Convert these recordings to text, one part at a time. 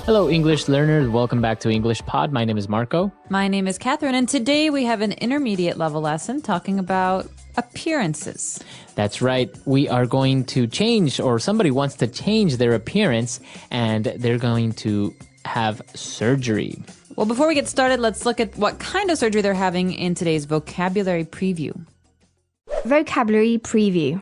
Hello, English learners. Welcome back to English Pod. My name is Marco. My name is Catherine, and today we have an intermediate level lesson talking about appearances. That's right. We are going to change, or somebody wants to change their appearance, and they're going to have surgery. Well, before we get started, let's look at what kind of surgery they're having in today's vocabulary preview. Vocabulary preview.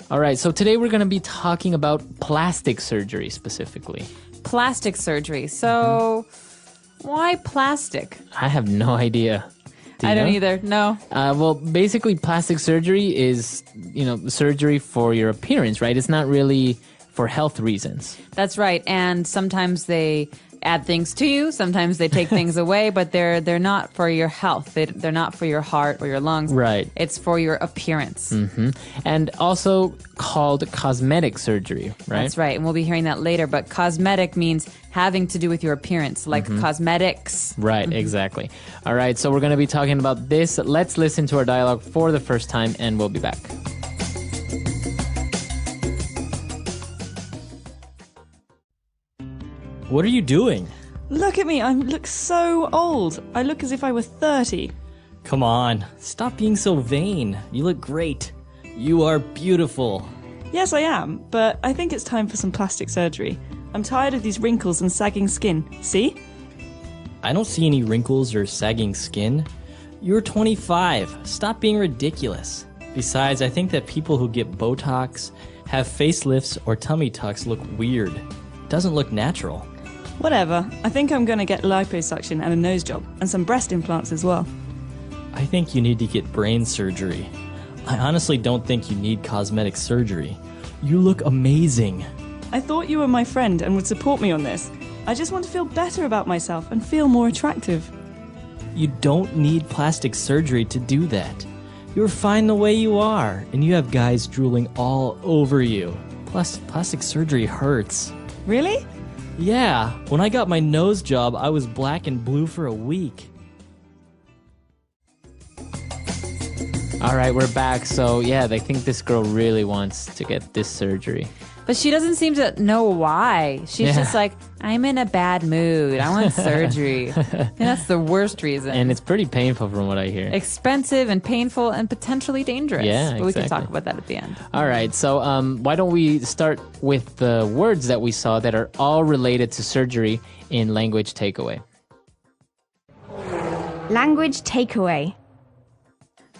All right, so today we're going to be talking about plastic surgery specifically. Plastic surgery. So, why plastic? I have no idea. I don't either. No. Well, basically, plastic surgery is, surgery for your appearance, right? It's not really for health reasons. That's right. And sometimes they add things to you. Sometimes they take things away, but they're not for your health. They're not for your heart or your lungs. Right. It's for your appearance. Mm-hmm. And also called cosmetic surgery, right? That's right. And we'll be hearing that later. But cosmetic means having to do with your appearance, like cosmetics. Right, exactly. All right, so we're going to be talking about this. Let's listen to our dialogue for the first time, and we'll be back. What are you doing? Look at me, I look so old. I look as if I were 30. Come on, stop being so vain. You look great. You are beautiful. Yes, I am, but I think it's time for some plastic surgery. I'm tired of these wrinkles and sagging skin. See? I don't see any wrinkles or sagging skin. You're 25. Stop being ridiculous. Besides, I think that people who get Botox, have facelifts, or tummy tucks look weird. Doesn't look natural. Whatever. I think I'm going to get liposuction and a nose job, and some breast implants as well. I think you need to get brain surgery. I honestly don't think you need cosmetic surgery. You look amazing. I thought you were my friend and would support me on this. I just want to feel better about myself and feel more attractive. You don't need plastic surgery to do that. You're fine the way you are, and you have guys drooling all over you. Plus, plastic surgery hurts. Really? Yeah, when I got my nose job, I was black and blue for a week. All right, we're back. So, yeah, I think this girl really wants to get this surgery. But she doesn't seem to know why. She's just like, I'm in a bad mood. I want surgery. And that's the worst reason. And it's pretty painful from what I hear. Expensive and painful and potentially dangerous. Yeah, But we can exactly. talk about that at the end. All right, so why don't we start with the words that we saw that are all related to surgery in language takeaway. Language takeaway.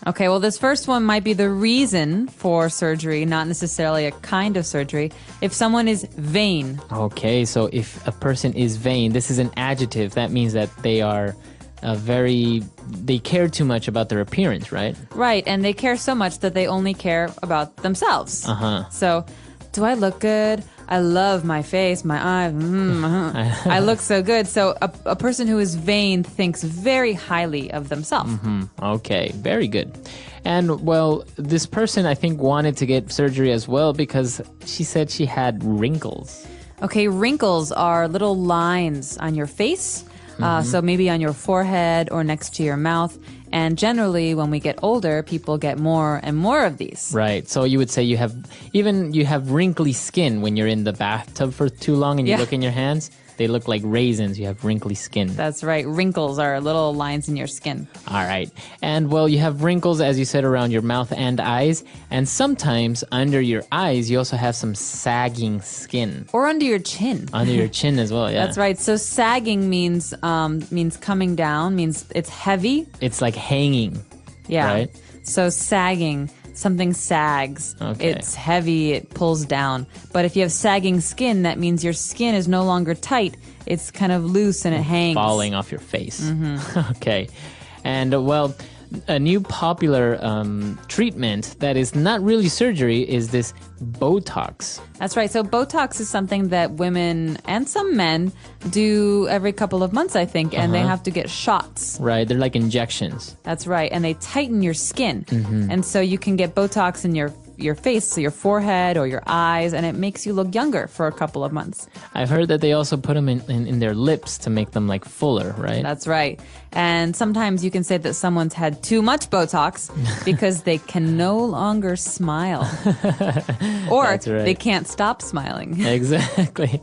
Okay, well, this first one might be the reason for surgery, not necessarily a kind of surgery. If someone is vain. Okay, so if a person is vain, this is an adjective. That means that they are they care too much about their appearance, right? Right, and they care so much that they only care about themselves. Uh-huh. So, do I look good? I love my face, my eyes. I look so good. So a person who is vain thinks very highly of themselves. Okay, very good. And, well, this person, I think, wanted to get surgery as well because she said she had wrinkles. Okay, wrinkles are little lines on your face. So maybe on your forehead or next to your mouth. And generally, when we get older, people get more and more of these. Right. So you would say you have wrinkly skin when you're in the bathtub for too long and you look in your hands. They look like raisins. You have wrinkly skin. That's right. Wrinkles are little lines in your skin. All right. And, well, you have wrinkles, as you said, around your mouth and eyes. And sometimes under your eyes, you also have some sagging skin. Or under your chin. Under your chin as well, yeah. That's right. So sagging means coming down, means it's heavy. It's like hanging. Yeah. Right? So sagging, something sags. Okay. It's heavy, it pulls down. But if you have sagging skin, that means your skin is no longer tight. It's kind of loose and it hangs. Falling off your face. Okay. And, well, a new popular treatment that is not really surgery is this Botox. That's right. So Botox is something that women and some men do every couple of months, I think, and they have to get shots. Right. They're like injections. That's right. And they tighten your skin. And so you can get Botox in your your face, so your forehead or your eyes, and it makes you look younger for a couple of months. I've heard that they also put them in their lips to make them like fuller, right? That's right. And sometimes you can say that someone's had too much Botox because they can no longer smile. Or That's right. they can't stop smiling. Exactly.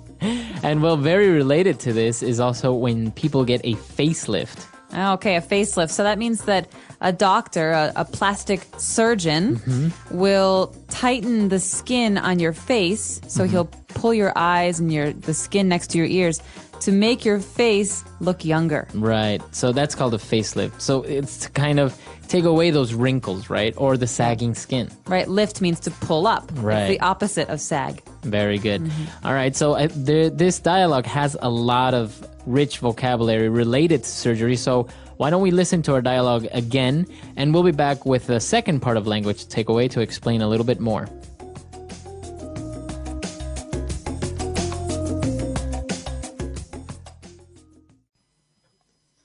And well, very related to this is also when people get a facelift. Okay, a facelift. So that means that a doctor, a plastic surgeon, will tighten the skin on your face. So he'll pull your eyes and the skin next to your ears to make your face look younger. Right. So that's called a facelift. So it's to kind of take away those wrinkles, right? Or the sagging skin. Right. Lift means to pull up. Right. It's the opposite of sag. Very good. All right. So this dialogue has a lot of rich vocabulary related to surgery. So why don't we listen to our dialogue again? And we'll be back with the second part of language takeaway to explain a little bit more.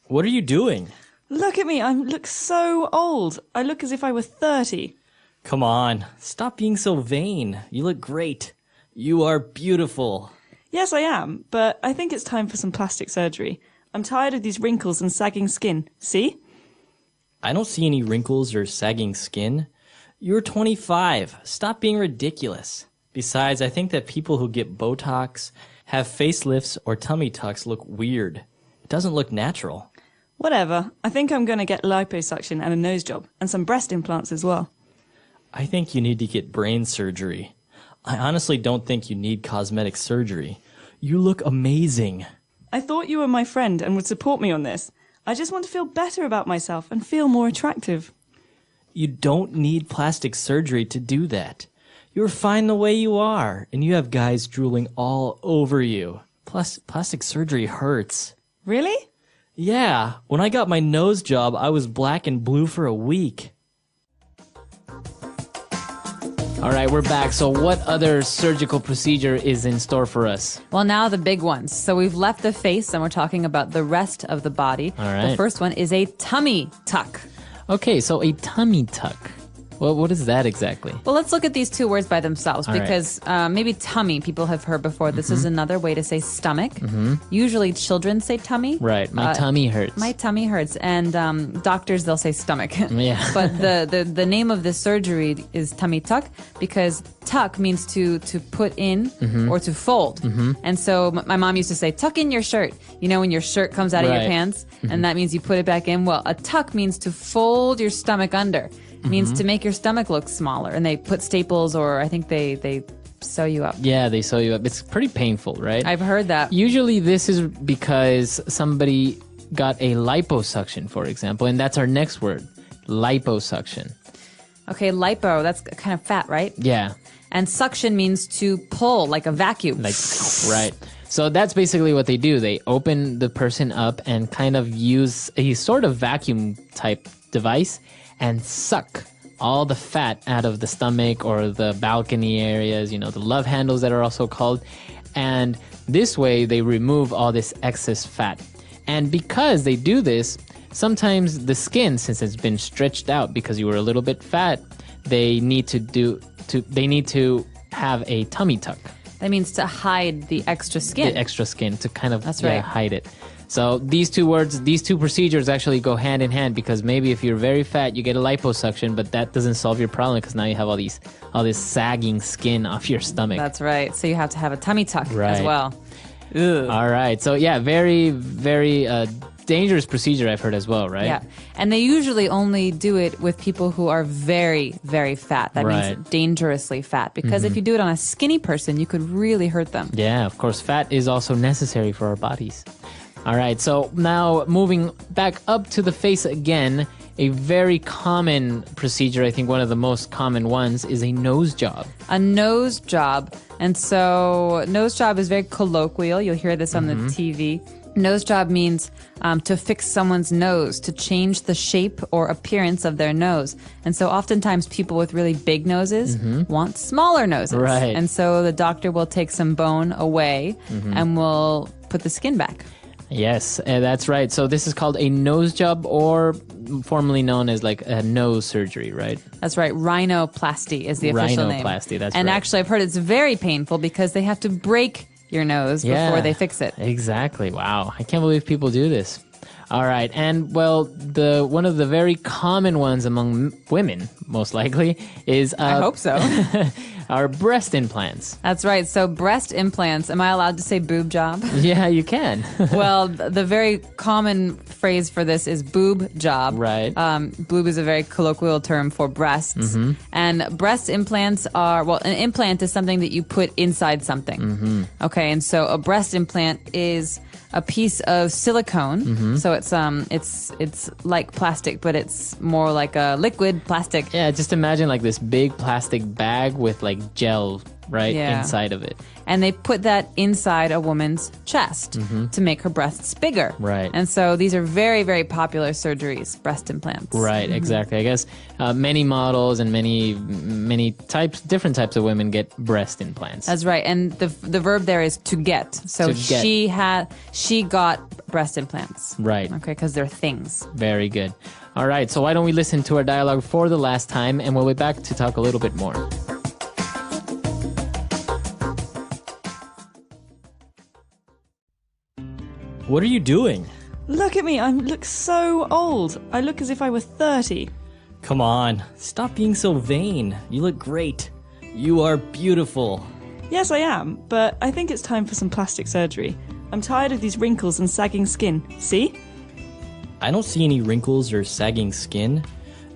What are you doing? Look at me, I look so old. I look as if I were 30. Come on, stop being so vain. You look great. You are beautiful. Yes, I am, but I think it's time for some plastic surgery. I'm tired of these wrinkles and sagging skin. See? I don't see any wrinkles or sagging skin. You're 25. Stop being ridiculous. Besides, I think that people who get Botox, have facelifts, or tummy tucks look weird. It doesn't look natural. Whatever. I think I'm going to get liposuction and a nose job, and some breast implants as well. I think you need to get brain surgery. I honestly don't think you need cosmetic surgery. You look amazing. I thought you were my friend and would support me on this. I just want to feel better about myself and feel more attractive. You don't need plastic surgery to do that. You're fine the way you are, and you have guys drooling all over you. Plus, plastic surgery hurts. Really? Yeah, when I got my nose job, I was black and blue for a week. All right, we're back. So what other surgical procedure is in store for us? Well, now the big ones. So we've left the face and we're talking about the rest of the body. All right. The first one is a tummy tuck. Okay, so a tummy tuck. Well, what is that exactly? Well, let's look at these two words by themselves All right. because maybe tummy people have heard before. This is another way to say stomach. Usually children say tummy. Right, my tummy hurts. My tummy hurts. And doctors, they'll say stomach. Yeah. But the name of this surgery is tummy tuck because tuck means to put in or to fold. And so my mom used to say, tuck in your shirt. You know, when your shirt comes out of your Right. pants and that means you put it back in. Well, a tuck means to fold your stomach under. Means to make your stomach look smaller. And they put staples or I think they sew you up. Yeah, they sew you up. It's pretty painful, right? I've heard that. Usually this is because somebody got a liposuction, for example, and that's our next word, liposuction. Okay, lipo, that's kind of fat, right? Yeah, And suction means to pull, like a vacuum. like, right. So that's basically what they do. They open the person up and kind of use a sort of vacuum type device and suck all the fat out of the stomach or the balcony areas, you know, the love handles that are also called. And this way they remove all this excess fat. And because they do this, sometimes the skin, since it's been stretched out because you were a little bit fat, they need to have a tummy tuck. That means to hide the extra skin. The extra skin to kind of That's right. hide it. So these two procedures actually go hand in hand because maybe if you're very fat, you get a liposuction, but that doesn't solve your problem because now you have all this sagging skin off your stomach. That's right. So you have to have a tummy tuck as Right. well. Ugh. All right. So yeah, very, very dangerous procedure I've heard as well, right? Yeah. And they usually only do it with people who are very, very fat. That Right. means dangerously fat. Because if you do it on a skinny person, you could really hurt them. Yeah, of course. Fat is also necessary for our bodies. All right. So now moving back up to the face again, a very common procedure, I think one of the most common ones, is a nose job. A nose job. And so nose job is very colloquial. You'll hear this on the TV. Nose job means to fix someone's nose, to change the shape or appearance of their nose. And so oftentimes people with really big noses want smaller noses. Right. And so the doctor will take some bone away and will put the skin back. Yes, that's right. So this is called a nose job, or formerly known as like a nose surgery, right? That's right. Rhinoplasty is the official name. Rhinoplasty, that's and right. actually, I've heard it's very painful because they have to break your nose before they fix it. Exactly. Wow. I can't believe people do this. All right. And well, one of the very common ones among women, most likely, is I hope so. our breast implants. That's right. So breast implants, am I allowed to say boob job? Yeah, you can. Well, the very common phrase for this is boob job. Right. Boob is a very colloquial term for breasts. And breast implants are, well, an implant is something that you put inside something. Okay, and so a breast implant is a piece of silicone. So it's like plastic, but it's more like a liquid plastic. Yeah, just imagine like this big plastic bag with like gel right Yeah. inside of it. And they put that inside a woman's chest to make her breasts bigger. Right. And so these are very, very popular surgeries, breast implants. Right, exactly. I guess many models and many different types of women get breast implants. That's right. And the verb there is to get. So To get. she got breast implants. Right. Okay, because they're things. Very good. All right, so why don't we listen to our dialogue for the last time, and we'll be back to talk a little bit more. What are you doing? Look at me, I look so old. I look as if I were 30. Come on, stop being so vain. You look great. You are beautiful. Yes, I am, but I think it's time for some plastic surgery. I'm tired of these wrinkles and sagging skin. See? I don't see any wrinkles or sagging skin.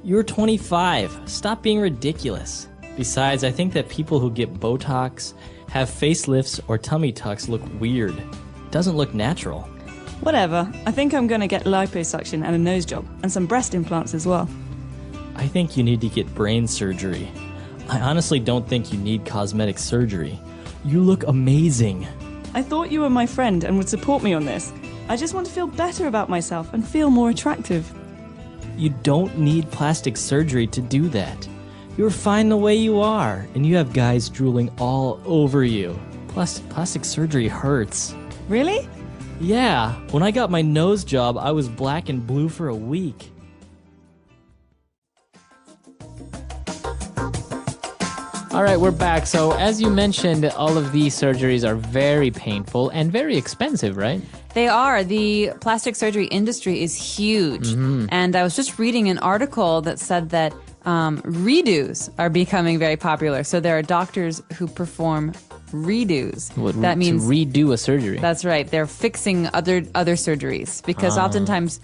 You're 25. Stop being ridiculous. Besides, I think that people who get Botox, have facelifts, or tummy tucks look weird. Doesn't look natural. Whatever. I think I'm going to get liposuction and a nose job, and some breast implants as well. I think you need to get brain surgery. I honestly don't think you need cosmetic surgery. You look amazing. I thought you were my friend and would support me on this. I just want to feel better about myself and feel more attractive. You don't need plastic surgery to do that. You're fine the way you are, and you have guys drooling all over you. Plus, plastic surgery hurts. Really? Yeah, when I got my nose job, I was black and blue for a week. All right, we're back. So as you mentioned, all of these surgeries are very painful and very expensive, right? They are. The plastic surgery industry is huge. And I was just reading an article that said that redos are becoming very popular. So there are doctors who perform redos. That means to redo a surgery. That's right. They're fixing other surgeries because oftentimes,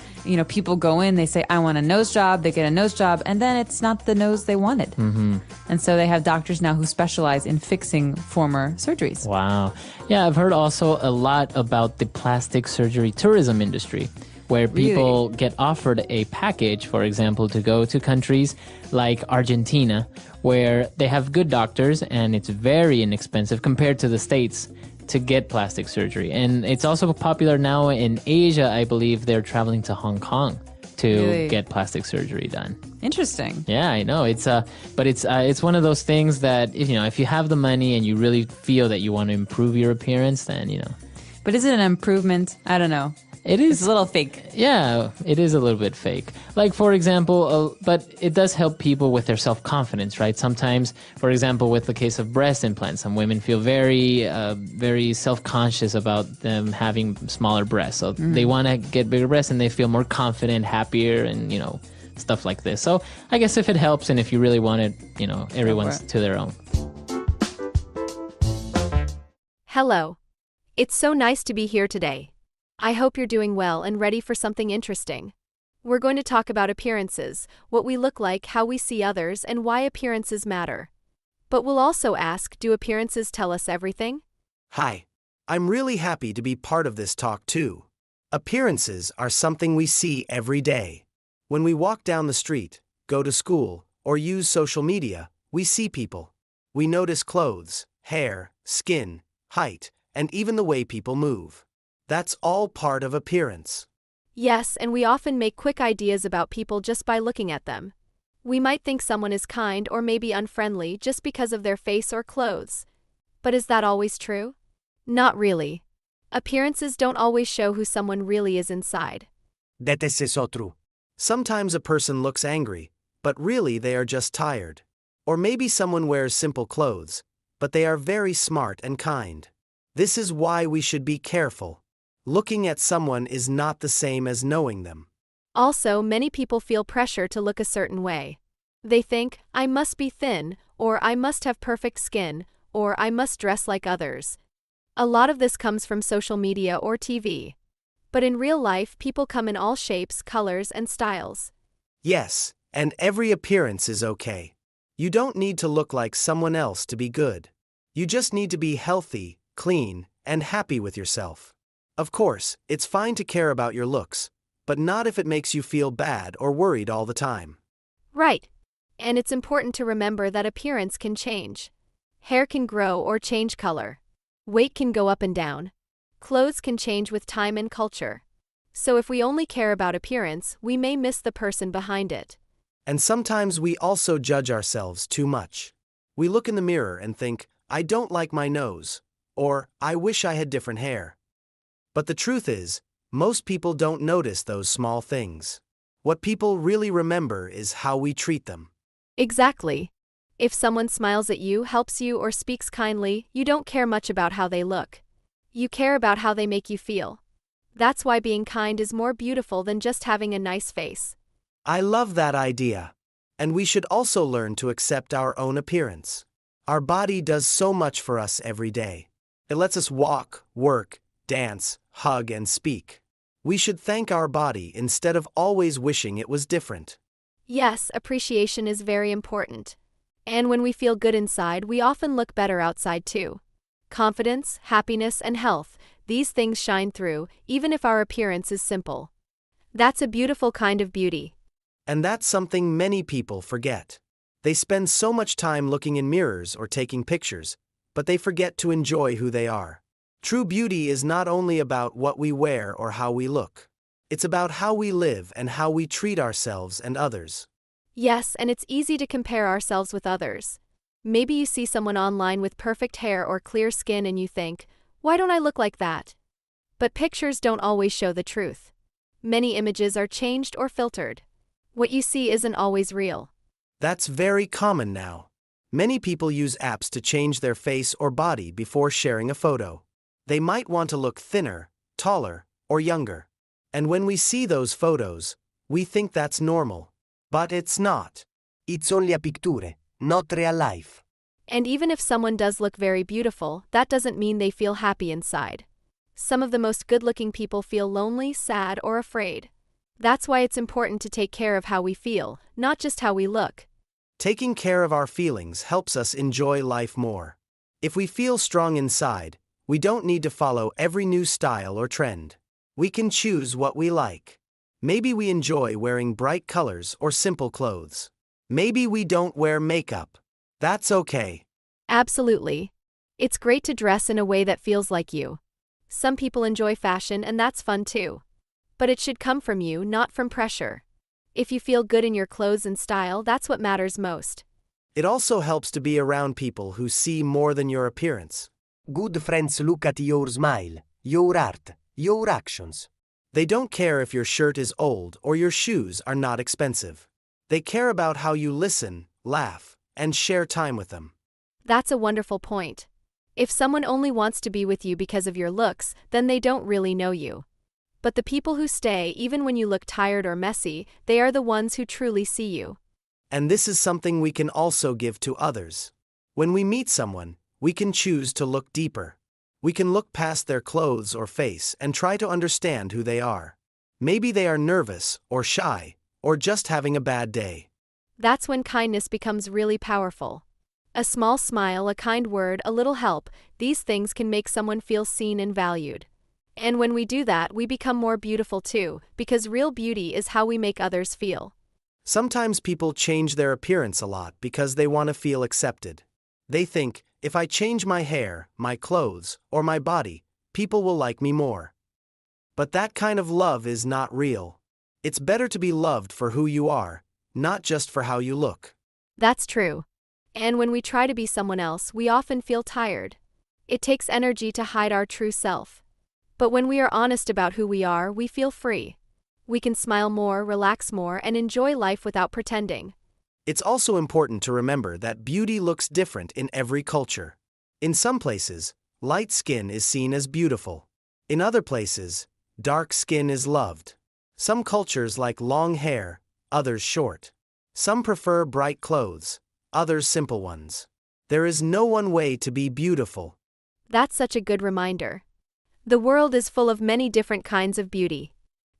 people go in, they say, I want a nose job. They get a nose job, and then it's not the nose they wanted. And so they have doctors now who specialize in fixing former surgeries. Wow. Yeah, I've heard also a lot about the plastic surgery tourism industry, where people get offered a package, for example, to go to countries like Argentina, where they have good doctors and it's very inexpensive compared to the States to get plastic surgery. And it's also popular now in Asia. I believe they're traveling to Hong Kong to get plastic surgery done. Interesting. Yeah, I know. But it's one of those things that if you have the money and you really feel that you want to improve your appearance, then But is it an improvement? I don't know. It is. It's a little fake. Yeah, it is a little bit fake. Like, for example, but it does help people with their self-confidence, right? Sometimes, for example, with the case of breast implants, some women feel very, very self-conscious about them having smaller breasts. So they want to get bigger breasts and they feel more confident, happier, and, stuff like this. So I guess if it helps and if you really want it, everyone's to their own. Hello. It's so nice to be here today. I hope you're doing well and ready for something interesting. We're going to talk about appearances, what we look like, how we see others, and why appearances matter. But we'll also ask, do appearances tell us everything? Hi. I'm really happy to be part of this talk too. Appearances are something we see every day. When we walk down the street, go to school, or use social media, we see people. We notice clothes, hair, skin, height, and even the way people move. That's all part of appearance. Yes, and we often make quick ideas about people just by looking at them. We might think someone is kind or maybe unfriendly just because of their face or clothes. But is that always true? Not really. Appearances don't always show who someone really is inside. That is so true. Sometimes a person looks angry, but really they are just tired. Or maybe someone wears simple clothes, but they are very smart and kind. This is why we should be careful. Looking at someone is not the same as knowing them. Also, many people feel pressure to look a certain way. They think, I must be thin, or I must have perfect skin, or I must dress like others. A lot of this comes from social media or TV. But in real life, people come in all shapes, colors, and styles. Yes, and every appearance is okay. You don't need to look like someone else to be good. You just need to be healthy, clean, and happy with yourself. Of course, it's fine to care about your looks, but not if it makes you feel bad or worried all the time. Right. And it's important to remember that appearance can change. Hair can grow or change color. Weight can go up and down. Clothes can change with time and culture. So if we only care about appearance, we may miss the person behind it. And sometimes we also judge ourselves too much. We look in the mirror and think, I don't like my nose, or I wish I had different hair. But the truth is, most people don't notice those small things. What people really remember is how we treat them. Exactly. If someone smiles at you, helps you, or speaks kindly, you don't care much about how they look. You care about how they make you feel. That's why being kind is more beautiful than just having a nice face. I love that idea. And we should also learn to accept our own appearance. Our body does so much for us every day. It lets us walk, work, dance, hug, and speak. We should thank our body instead of always wishing it was different. Yes, appreciation is very important. And when we feel good inside, we often look better outside too. Confidence, happiness, and health, these things shine through, even if our appearance is simple. That's a beautiful kind of beauty. And that's something many people forget. They spend so much time looking in mirrors or taking pictures, but they forget to enjoy who they are. True beauty is not only about what we wear or how we look. It's about how we live and how we treat ourselves and others. Yes, and it's easy to compare ourselves with others. Maybe you see someone online with perfect hair or clear skin and you think, why don't I look like that? But pictures don't always show the truth. Many images are changed or filtered. What you see isn't always real. That's very common now. Many people use apps to change their face or body before sharing a photo. They might want to look thinner, taller, or younger. And when we see those photos, we think that's normal. But it's not. It's only a picture, not real life. And even if someone does look very beautiful, that doesn't mean they feel happy inside. Some of the most good-looking people feel lonely, sad, or afraid. That's why it's important to take care of how we feel, not just how we look. Taking care of our feelings helps us enjoy life more. If we feel strong inside, we don't need to follow every new style or trend. We can choose what we like. Maybe we enjoy wearing bright colors or simple clothes. Maybe we don't wear makeup. That's okay. Absolutely. It's great to dress in a way that feels like you. Some people enjoy fashion, and that's fun too. But it should come from you, not from pressure. If you feel good in your clothes and style, that's what matters most. It also helps to be around people who see more than your appearance. Good friends look at your smile, your art, your actions. They don't care if your shirt is old or your shoes are not expensive. They care about how you listen, laugh, and share time with them. That's a wonderful point. If someone only wants to be with you because of your looks, then they don't really know you. But the people who stay, even when you look tired or messy, they are the ones who truly see you. And this is something we can also give to others. When we meet someone, we can choose to look deeper. We can look past their clothes or face and try to understand who they are. Maybe they are nervous or shy or just having a bad day. That's when kindness becomes really powerful. A small smile, a kind word, a little help, these things can make someone feel seen and valued. And when we do that, we become more beautiful too, because real beauty is how we make others feel. Sometimes people change their appearance a lot because they want to feel accepted. They think, if I change my hair, my clothes, or my body, people will like me more. But that kind of love is not real. It's better to be loved for who you are, not just for how you look. That's true. And when we try to be someone else, we often feel tired. It takes energy to hide our true self. But when we are honest about who we are, we feel free. We can smile more, relax more, and enjoy life without pretending. It's also important to remember that beauty looks different in every culture. In some places, light skin is seen as beautiful. In other places, dark skin is loved. Some cultures like long hair, others short. Some prefer bright clothes, others simple ones. There is no one way to be beautiful. That's such a good reminder. The world is full of many different kinds of beauty.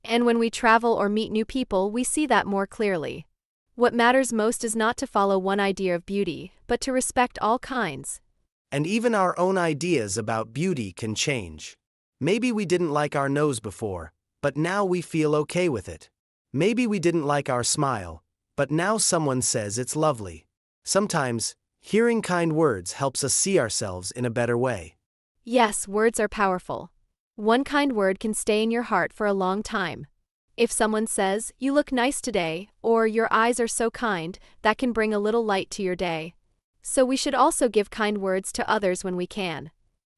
And when we travel or meet new people, we see that more clearly. What matters most is not to follow one idea of beauty, but to respect all kinds. And even our own ideas about beauty can change. Maybe we didn't like our nose before, but now we feel okay with it. Maybe we didn't like our smile, but now someone says it's lovely. Sometimes, hearing kind words helps us see ourselves in a better way. Yes, words are powerful. One kind word can stay in your heart for a long time. If someone says, "You look nice today," or "Your eyes are so kind," that can bring a little light to your day. So we should also give kind words to others when we can.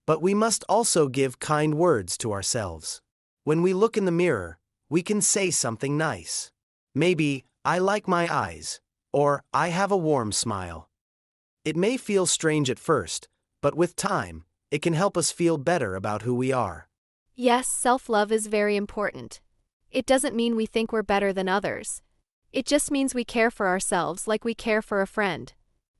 But we must also give kind words to ourselves. When we look in the mirror, we can say something nice. Maybe, "I like my eyes," or "I have a warm smile." It may feel strange at first, but with time, it can help us feel better about who we are. Yes, self-love is very important. It doesn't mean we think we're better than others. It just means we care for ourselves like we care for a friend.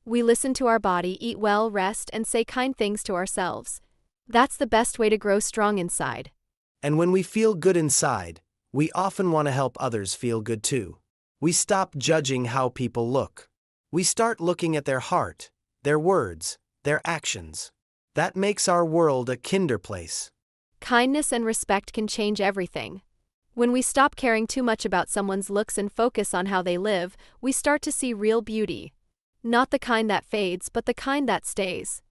We listen to our body, eat well, rest, and say kind things to ourselves. That's the best way to grow strong inside. And when we feel good inside, we often want to help others feel good too. We stop judging how people look. We start looking at their heart, their words, their actions. That makes our world a kinder place. Kindness and respect can change everything. When we stop caring too much about someone's looks and focus on how they live, we start to see real beauty. Not the kind that fades, but the kind that stays.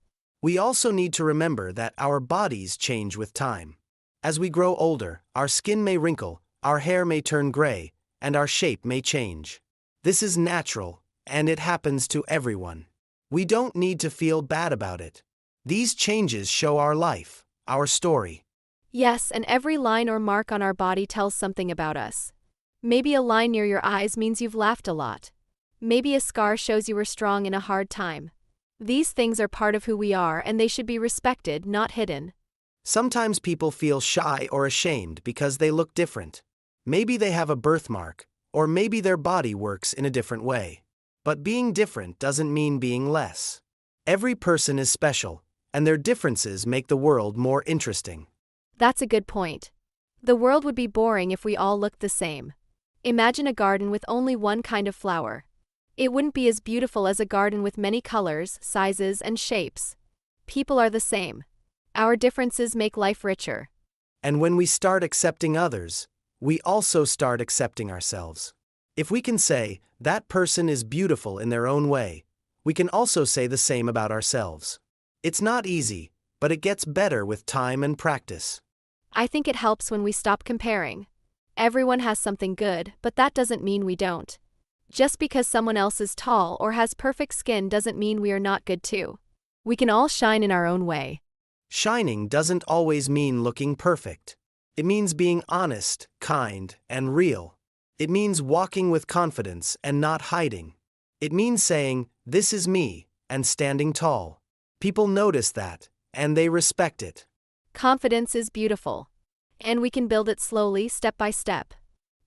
We also need to remember that our bodies change with time. As we grow older, our skin may wrinkle, our hair may turn gray, and our shape may change. This is natural, and it happens to everyone. We don't need to feel bad about it. These changes show our life, our story. Yes, and every line or mark on our body tells something about us. Maybe a line near your eyes means you've laughed a lot. Maybe a scar shows you were strong in a hard time. These things are part of who we are, and they should be respected, not hidden. Sometimes people feel shy or ashamed because they look different. Maybe they have a birthmark, or maybe their body works in a different way. But being different doesn't mean being less. Every person is special, and their differences make the world more interesting. That's a good point. The world would be boring if we all looked the same. Imagine a garden with only one kind of flower. It wouldn't be as beautiful as a garden with many colors, sizes, and shapes. People are the same. Our differences make life richer. And when we start accepting others, we also start accepting ourselves. If we can say, that person is beautiful in their own way, we can also say the same about ourselves. It's not easy, but it gets better with time and practice. I think it helps when we stop comparing. Everyone has something good, but that doesn't mean we don't. Just because someone else is tall or has perfect skin doesn't mean we are not good too. We can all shine in our own way. Shining doesn't always mean looking perfect. It means being honest, kind, and real. It means walking with confidence and not hiding. It means saying, "This is me," and standing tall. People notice that, and they respect it. Confidence is beautiful. And we can build it slowly, step by step.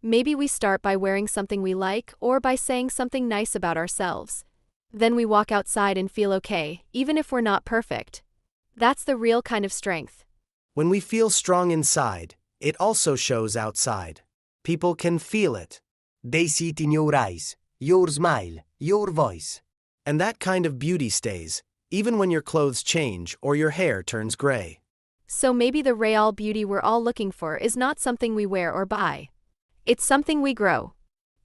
Maybe we start by wearing something we like or by saying something nice about ourselves. Then we walk outside and feel okay, even if we're not perfect. That's the real kind of strength. When we feel strong inside, it also shows outside. People can feel it. They see it in your eyes, your smile, your voice. And that kind of beauty stays, even when your clothes change or your hair turns gray. So maybe the real beauty we're all looking for is not something we wear or buy. It's something we grow.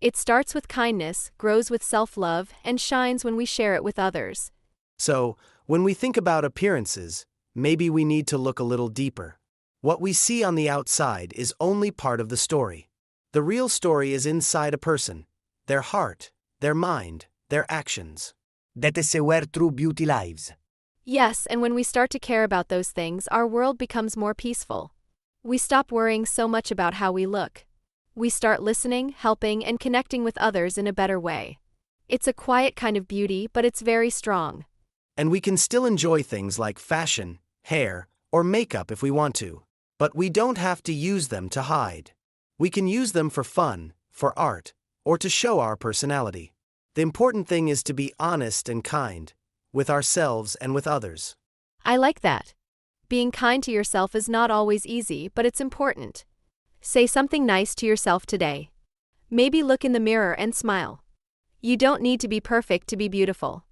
It starts with kindness, grows with self-love, and shines when we share it with others. So, when we think about appearances, maybe we need to look a little deeper. What we see on the outside is only part of the story. The real story is inside a person, their heart, their mind, their actions. That is where true beauty lives. Yes, and when we start to care about those things, our world becomes more peaceful. We stop worrying so much about how we look. We start listening, helping, and connecting with others in a better way. It's a quiet kind of beauty, but it's very strong. And we can still enjoy things like fashion, hair, or makeup if we want to. But we don't have to use them to hide. We can use them for fun, for art, or to show our personality. The important thing is to be honest and kind, with ourselves and with others. I like that. Being kind to yourself is not always easy, but it's important. Say something nice to yourself today. Maybe look in the mirror and smile. You don't need to be perfect to be beautiful.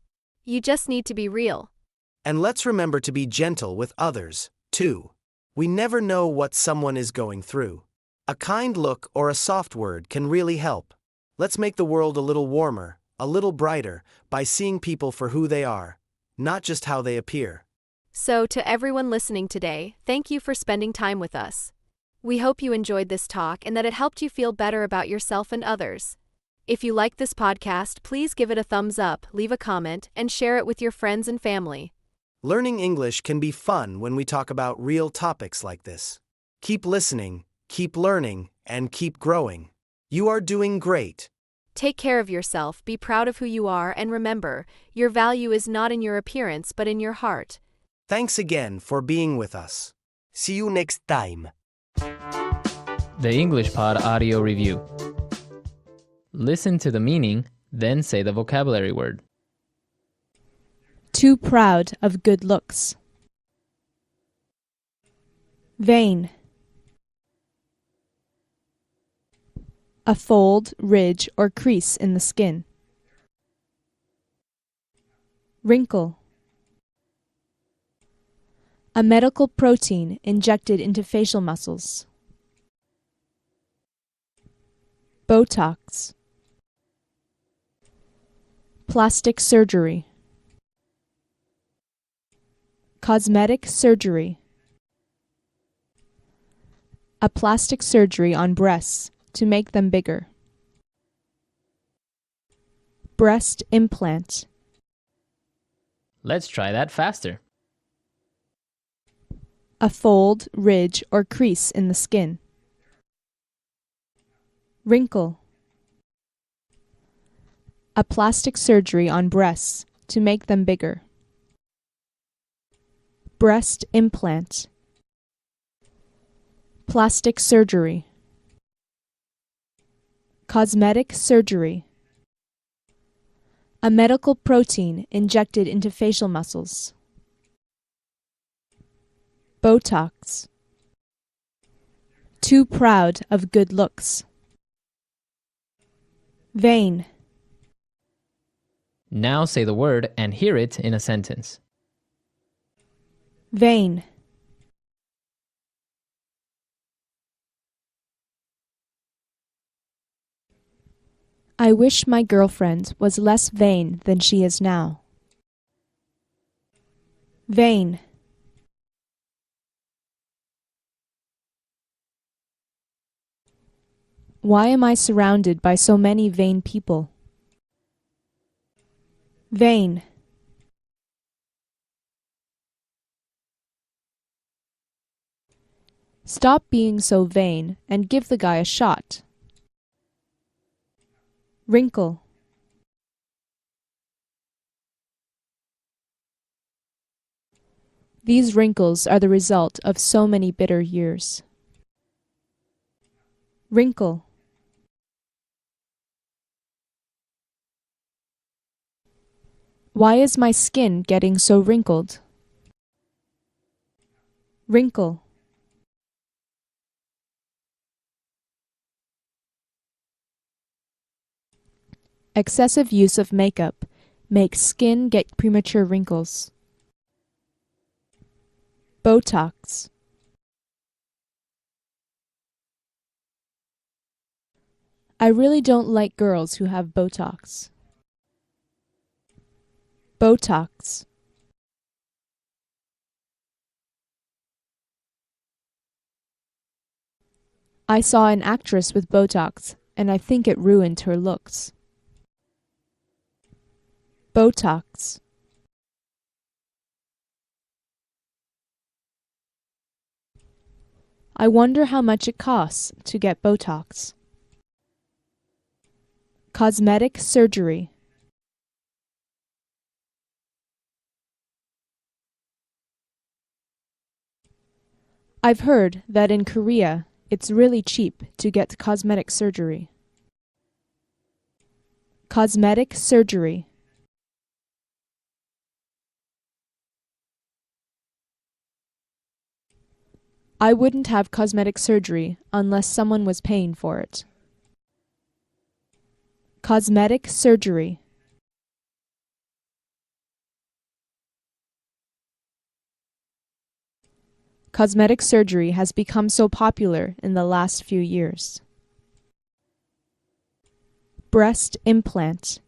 You just need to be real. And let's remember to be gentle with others, too. We never know what someone is going through. A kind look or a soft word can really help. Let's make the world a little warmer, a little brighter, by seeing people for who they are, not just how they appear. So, to everyone listening today, thank you for spending time with us. We hope you enjoyed this talk and that it helped you feel better about yourself and others. If you liked this podcast, please give it a thumbs up, leave a comment, and share it with your friends and family. Learning English can be fun when we talk about real topics like this. Keep listening, keep learning, and keep growing. You are doing great. Take care of yourself, be proud of who you are, and remember, your value is not in your appearance but in your heart. Thanks again for being with us. See you next time. The English Pod Audio Review. Listen to the meaning, then say the vocabulary word. Too proud of good looks. Vain. A fold, ridge, or crease in the skin. Wrinkle. A medical protein injected into facial muscles. Botox. Plastic surgery. Cosmetic surgery. A plastic surgery on breasts to make them bigger. Breast implant. Let's try that faster. A fold, ridge, or crease in the skin. Wrinkle. A plastic surgery on breasts to make them bigger. Breast implant. Plastic surgery. Cosmetic surgery. A medical protein injected into facial muscles. Botox. Too proud of good looks. Vain. Now say the word and hear it in a sentence. Vain. I wish my girlfriend was less vain than she is now. Vain. Why am I surrounded by so many vain people? Vain. Stop being so vain and give the guy a shot. Wrinkle. These wrinkles are the result of so many bitter years. Wrinkle. Why is my skin getting so wrinkled? Wrinkle. Excessive use of makeup makes skin get premature wrinkles. Botox. I really don't like girls who have Botox. Botox. I saw an actress with Botox, and I think it ruined her looks. Botox. I wonder how much it costs to get Botox. Cosmetic surgery. I've heard that in Korea, it's really cheap to get cosmetic surgery. Cosmetic surgery. I wouldn't have cosmetic surgery unless someone was paying for it. Cosmetic surgery. Cosmetic surgery has become so popular in the last few years. Breast implant.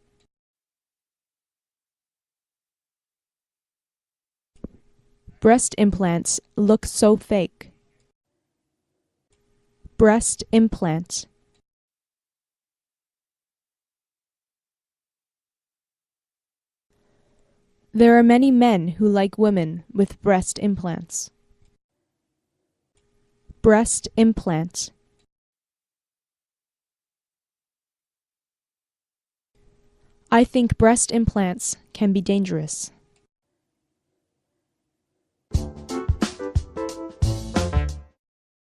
Breast implants look so fake. Breast implant. There are many men who like women with breast implants. Breast implant. I think breast implants can be dangerous.